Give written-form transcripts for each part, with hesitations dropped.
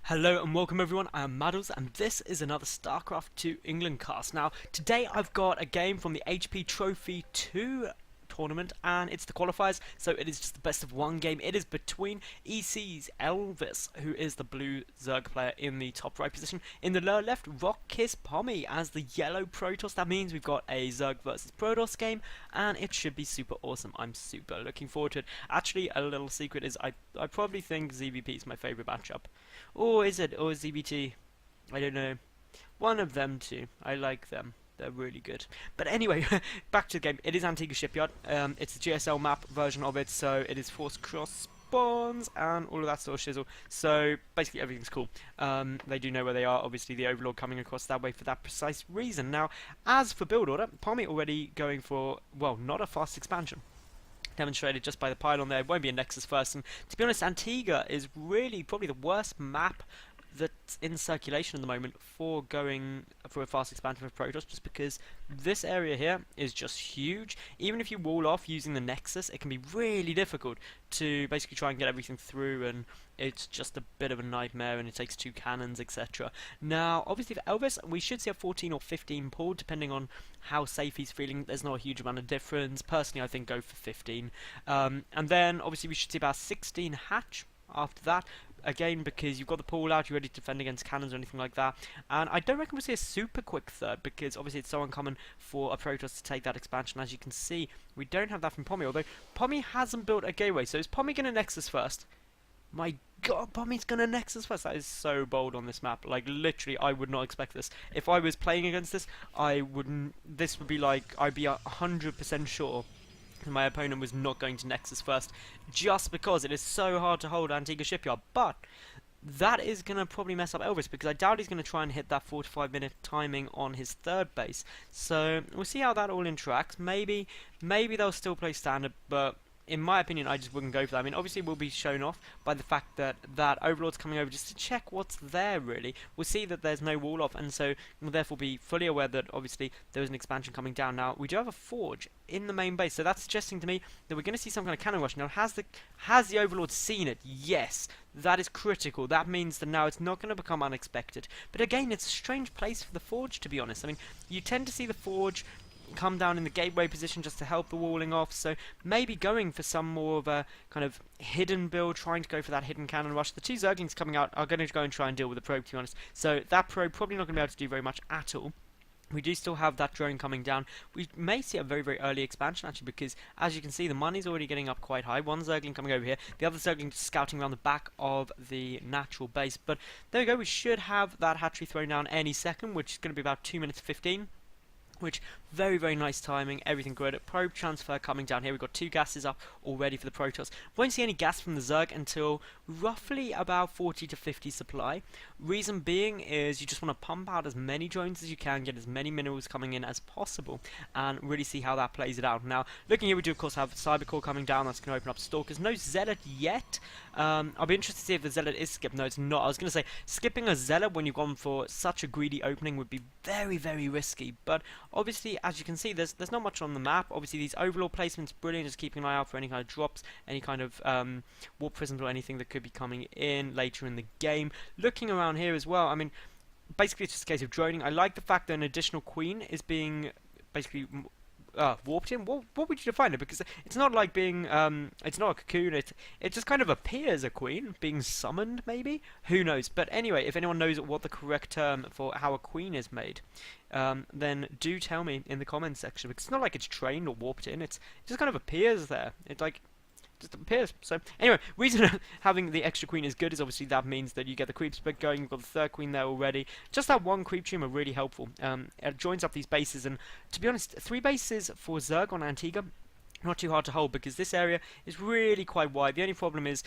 Hello and welcome everyone, I am Madals and this is another StarCraft 2 England cast. Now, today I've got a game from the HP Trophy 2 tournament and it's the qualifiers, so it is just the best of one game. It is between ecElvis, who is the blue Zerg player in the top right position. In the lower left, roxkisPomi as the yellow Protoss. That means we've got a Zerg versus Protoss game and it should be super awesome. I'm super looking forward to it. Actually, a little secret is I probably think ZVP is my favourite matchup. Or is it? Or ZBT? I don't know. One of them two. I like them. They're really good. But anyway, back to the game. It is Antigua Shipyard. It's the GSL map version of it, so it is force cross spawns and all of that sort of shizzle. So basically everything's cool. They do know where they are. Obviously the Overlord coming across that way for that precise reason. Now, as for build order, Pomi already going for, well, not a fast expansion. Demonstrated just by the pylon there. It won't be a Nexus first, and to be honest, Antigua is really probably the worst map that's in circulation at the moment for going for a fast expansion of Protoss, just because this area here is just huge. Even if you wall off using the Nexus, it can be really difficult to basically try and get everything through, and it's just a bit of a nightmare, and it takes 2 cannons, etc. Now, obviously for Elvis, we should see a 14 or 15 pull, depending on how safe he's feeling. There's not a huge amount of difference. Personally, I think go for 15. And then, obviously, we should see about 16 hatch after that. Again, because you've got the pool out, you're ready to defend against cannons or anything like that. And I don't reckon we'll see a super quick third, because obviously it's so uncommon for a Protoss to take that expansion. As you can see, we don't have that from Pomi, although Pomi hasn't built a gateway. So is Pomi going to Nexus first? My god, Pomi's going to Nexus first. That is so bold on this map. Like, literally, I would not expect this. If I was playing against this, I wouldn't. This would be like, I'd be 100% sure my opponent was not going to Nexus first, just because it is so hard to hold Antigua Shipyard. But that is going to probably mess up Elvis, because I doubt he's going to try and hit that 4 to 5 minute timing on his third base. So we'll see how that all interacts. Maybe they'll still play standard, but in my opinion, I just wouldn't go for that. I mean, obviously, we'll be shown off by the fact that Overlord's coming over just to check what's there, really. We'll see that there's no wall off, and so we'll therefore be fully aware that, obviously, there is an expansion coming down. Now, we do have a forge in the main base, so that's suggesting to me that we're going to see some kind of cannon rush. Now, has the Overlord seen it? Yes. That is critical. That means that now it's not going to become unexpected. But again, it's a strange place for the forge, to be honest. I mean, you tend to see the forge come down in the gateway position just to help the walling off, so maybe going for some more of a kind of hidden build, trying to go for that hidden cannon rush. The 2 Zerglings coming out are going to go and try and deal with the probe, to be honest, so that probe probably not going to be able to do very much at all. We do still have that drone coming down. We may see a very, very early expansion, actually, because, as you can see, the money's already getting up quite high. One Zergling coming over here, the other Zergling just scouting around the back of the natural base. But there we go, we should have that hatchery thrown down any second, which is going to be about 2 minutes 15. Which, very, very nice timing, everything good. Probe transfer coming down here. We've got 2 gases up already for the Protoss. Won't see any gas from the Zerg until roughly about 40 to 50 supply. Reason being is you just want to pump out as many drones as you can, get as many minerals coming in as possible, and really see how that plays it out. Now, looking here, we do of course have Cybercore coming down. That's going to open up Stalkers. No Zealot yet. I'll be interested to see if the Zealot is skipped. No, it's not. I was going to say, skipping a Zealot when you've gone for such a greedy opening would be very, very risky, but obviously, as you can see, there's not much on the map. Obviously, these Overlord placements, brilliant, just keeping an eye out for any kind of drops, any kind of warp prisms or anything that could be coming in later in the game. Looking around here as well, I mean, basically it's just a case of droning. I like the fact that an additional queen is being basically warped in. What would you define it? Because it's not like being it's not a cocoon. It just kind of appears a queen being summoned, maybe. Who knows? But anyway, if anyone knows what the correct term for how a queen is made, then do tell me in the comments section, because it's not like it's trained or warped in. It just kind of appears there. It like just appears. So anyway, reason having the extra queen is good is obviously that means that you get the creep split going. You've got the 3rd queen there already. Just that 1 creep stream are really helpful. It joins up these bases, and to be honest, 3 bases for Zerg on Antigua, not too hard to hold, because this area is really quite wide. The only problem is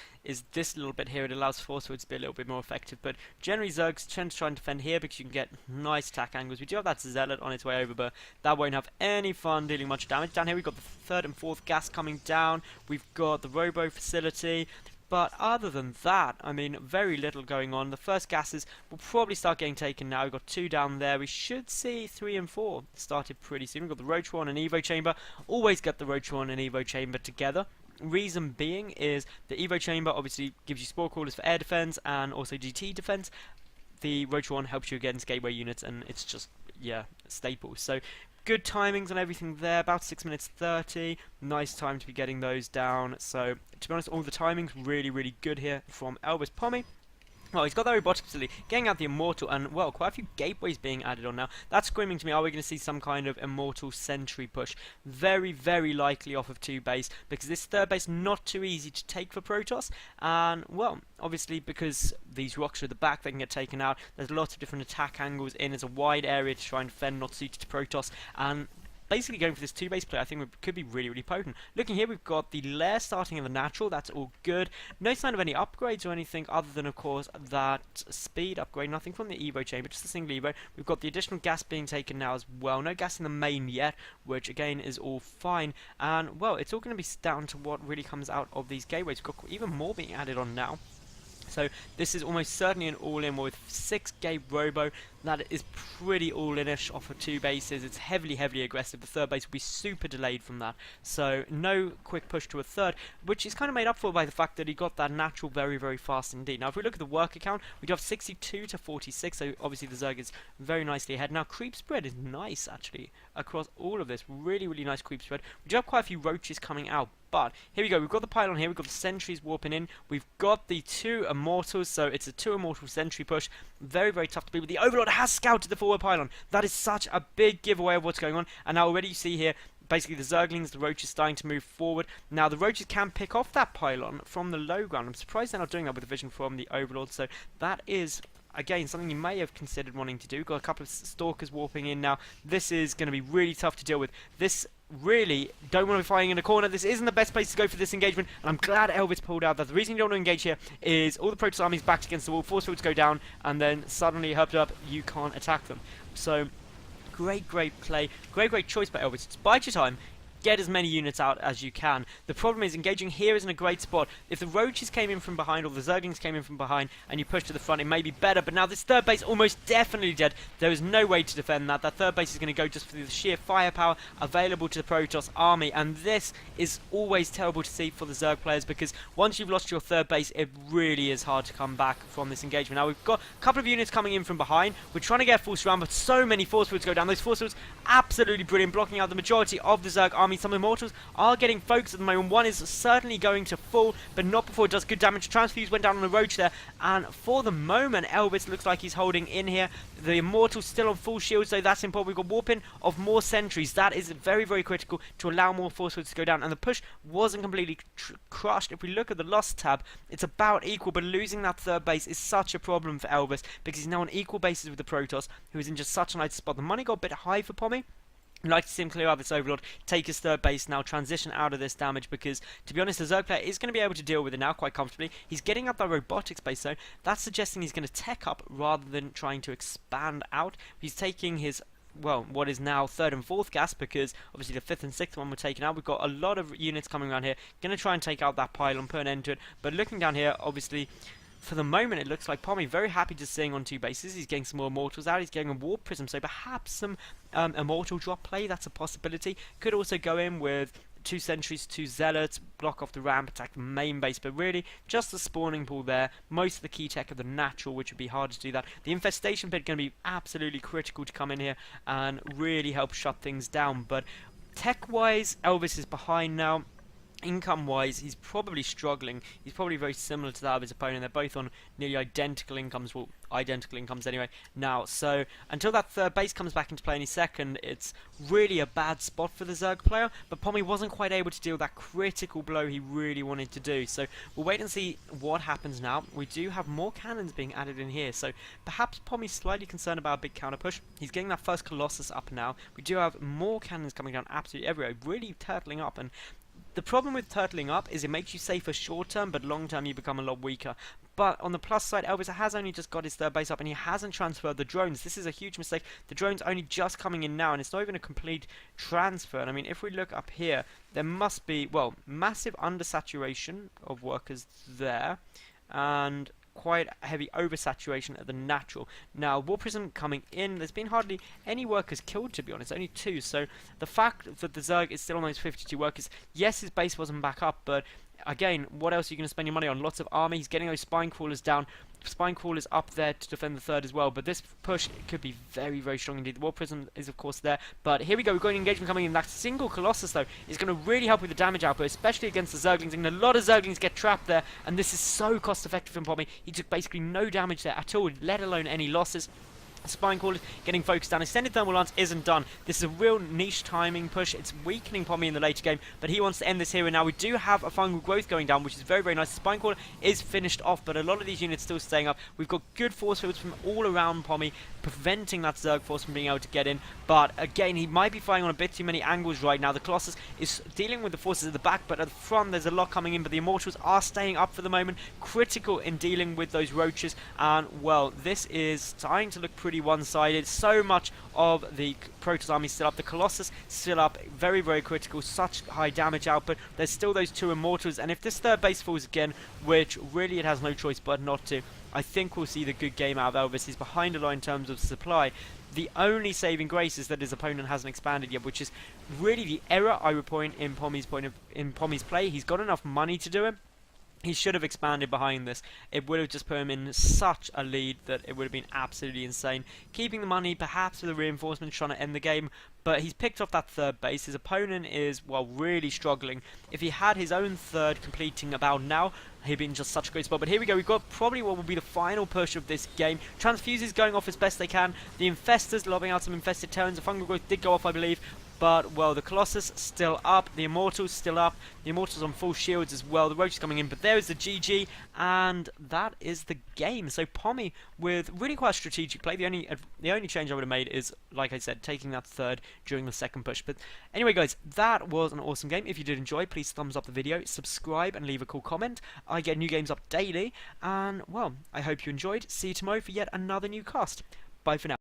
this little bit here. It allows force to be a little bit more effective, but generally Zergs tend to try and defend here because you can get nice attack angles. We do have that Zealot on its way over, but that won't have any fun dealing much damage. Down here we've got the 3rd and 4th gas coming down. We've got the robo facility. But other than that, I mean, very little going on. The first gases will probably start getting taken now. We've got 2 down there. We should see 3 and 4 started pretty soon. We've got the Roach One and Evo Chamber. Always get the Roach One and Evo Chamber together. Reason being is the Evo chamber obviously gives you spore crawlers for air defense and also GT defense. The Rotron helps you against gateway units, and it's just, yeah, staple. So good timings on everything there, about 6 minutes 30, nice time to be getting those down. So to be honest, all the timings really good here from ecElvis. Well, he's got that robotic facility, getting out the Immortal, and, well, quite a few gateways being added on now. That's screaming to me, are we going to see some kind of Immortal Sentry push? Very likely off of 2 base, because this 3rd base not too easy to take for Protoss, and, well, obviously because these rocks are at the back, they can get taken out. There's lots of different attack angles in. There's a wide area to try and defend, not suited to Protoss, and basically going for this 2 base play, I think it could be really potent. Looking here, we've got the lair starting in the natural. That's all good. No sign of any upgrades or anything other than, of course, that speed upgrade. Nothing from the Evo chamber, just a single Evo. We've got the additional gas being taken now as well. No gas in the main yet, which again is all fine. And, well, it's all going to be down to what really comes out of these gateways. We've got even more being added on now. So this is almost certainly an all-in with 6 gate robo. That is pretty all-in-ish off of 2 bases. It's heavily aggressive. The 3rd base will be super delayed from that. So no quick push to a 3rd, which is kind of made up for by the fact that he got that natural very fast indeed. Now if we look at the worker count, we do have 62 to 46, so obviously the Zerg is very nicely ahead. Now creep spread is nice actually across all of this. Really nice creep spread. We do have quite a few roaches coming out. But here we go, we've got the pylon here, we've got the sentries warping in, we've got the 2 immortals, so it's a 2 immortal sentry push. Very tough to beat, but the Overlord has scouted the forward pylon. That is such a big giveaway of what's going on, and now already you see here, basically the Zerglings, the roaches starting to move forward. Now the roaches can pick off that pylon from the low ground. I'm surprised they're not doing that with the vision from the Overlord, so that is again something you may have considered wanting to do. Got a couple of stalkers warping in now. This is going to be really tough to deal with. This really don't want to be fighting in a corner. This isn't the best place to go for this engagement, and I'm glad ecElvis pulled out that. The reason you don't want to engage here is all the Protoss armies backed against the wall, force fields go down, and then suddenly herbed up, you can't attack them. So great play, great choice by ecElvis. Just bide your time. Get as many units out as you can. The problem is engaging here isn't a great spot. If the roaches came in from behind or the Zerglings came in from behind and you push to the front, it may be better. But now this 3rd base almost definitely dead. There is no way to defend that. That 3rd base is going to go just for the sheer firepower available to the Protoss army. And this is always terrible to see for the Zerg players, because once you've lost your 3rd base, it really is hard to come back from this engagement. Now we've got a couple of units coming in from behind. We're trying to get a full surround, but so many force fields go down. Those force fields absolutely brilliant, blocking out the majority of the Zerg army. Some immortals are getting focused at the moment. One is certainly going to fall, but not before it does good damage. Transfuse went down on the roach there, and for the moment ecElvis looks like he's holding in here. The immortal's still on full shield, so that's important. We've got warping of more sentries. That is very critical to allow more force fields to go down, and the push wasn't completely crushed. If we look at the loss tab, it's about equal, but losing that 3rd base is such a problem for ecElvis, because he's now on equal bases with the Protoss, who is in just such a nice spot. The money got a bit high for Pommy. I'd like to see him clear out this Overlord, take his 3rd base now, transition out of this damage, because, to be honest, the Zerg player is going to be able to deal with it now quite comfortably. He's getting up that robotics base, though. That's suggesting he's going to tech up rather than trying to expand out. He's taking his, well, what is now 3rd and 4th gas, because obviously the 5th and 6th one were taken out. We've got a lot of units coming around here. Going to try and take out that pylon, put an end to it. But looking down here, obviously, for the moment, it looks like Pommy very happy just staying on 2 bases. He's getting some more immortals out. He's getting a warp prism, so perhaps some immortal drop play. That's a possibility. Could also go in with 2 sentries, 2 zealots, block off the ramp, attack the main base, but really just the spawning pool there. Most of the key tech of the natural, which would be hard to do that. The infestation pit going to be absolutely critical to come in here and really help shut things down. But tech-wise, ecElvis is behind now. Income-wise, he's probably struggling. He's probably very similar to that of his opponent. They're both on nearly identical incomes, well, identical incomes anyway, now. So, until that 3rd base comes back into play any second, it's really a bad spot for the Zerg player, but Pommy wasn't quite able to deal that critical blow he really wanted to do. So, we'll wait and see what happens now. We do have more cannons being added in here, so perhaps Pommy's slightly concerned about a big counter push. He's getting that first Colossus up now. We do have more cannons coming down absolutely everywhere, really turtling up, and the problem with turtling up is it makes you safer short term, but long term you become a lot weaker. But on the plus side, ecElvis has only just got his 3rd base up, and he hasn't transferred the drones. This is a huge mistake. The drones only just coming in now, and it's not even a complete transfer. And I mean, if we look up here, there must be, well, massive undersaturation of workers there, and quite heavy oversaturation at the natural. Now, War Prism coming in, there's been hardly any workers killed, to be honest, only 2. So the fact that the Zerg is still on those 52 workers, yes, his base wasn't back up, but again, what else are you going to spend your money on? Lots of army. He's getting those spine crawlers down. Spine crawlers up there to defend the third as well. But this push could be very, very strong indeed. The War Prism is, of course, there. But here we go. We've got an engagement coming in. That single Colossus, though, is going to really help with the damage output, especially against the Zerglings. And a lot of Zerglings get trapped there. And this is so cost-effective from Pommy. He took basically no damage there at all, let alone any losses. Spine Crawler getting focused down. Extended Thermal Lance isn't done. This is a real niche timing push. It's weakening Pommy in the later game, but he wants to end this here and now. We do have a Fungal Growth going down, which is very, very nice. The Spine Crawler is finished off, but a lot of these units still staying up. We've got good force fields from all around Pommy, preventing that Zerg force from being able to get in. But again, he might be firing on a bit too many angles right now. The Colossus is dealing with the forces at the back, but at the front there's a lot coming in. But the Immortals are staying up for the moment, critical in dealing with those roaches. And well, this is starting to look pretty one-sided. So much of the Protoss army still up. The Colossus still up, very, very critical. Such high damage output. There's still those 2 Immortals, and if this third base falls again, which really it has no choice but not to, I think we'll see the good game out of ecElvis. He's behind a lot in terms of supply. The only saving grace is that his opponent hasn't expanded yet, which is really the error I would point in Pommy's play. He's got enough money to do it. He should have expanded behind this. It would have just put him in such a lead that it would have been absolutely insane. Keeping the money, perhaps with the reinforcements, trying to end the game, but he's picked off that third base. His opponent is, well, really struggling. If he had his own third completing about now, he'd be in just such a great spot. But here we go. We've got probably what will be the final push of this game. Transfuses going off as best they can. The Infestors lobbing out some infested Terrans. The Fungal Growth did go off, I believe. But, well, the Colossus still up. The Immortals still up. The Immortals on full shields as well. The Roach is coming in. But there is the GG. And that is the game. So Pommy with really quite a strategic play. The only change I would have made is, like I said, taking that third during the second push. But anyway, guys, that was an awesome game. If you did enjoy, please thumbs up the video, subscribe, and leave a cool comment. I get new games up daily. And, well, I hope you enjoyed. See you tomorrow for yet another new cast. Bye for now.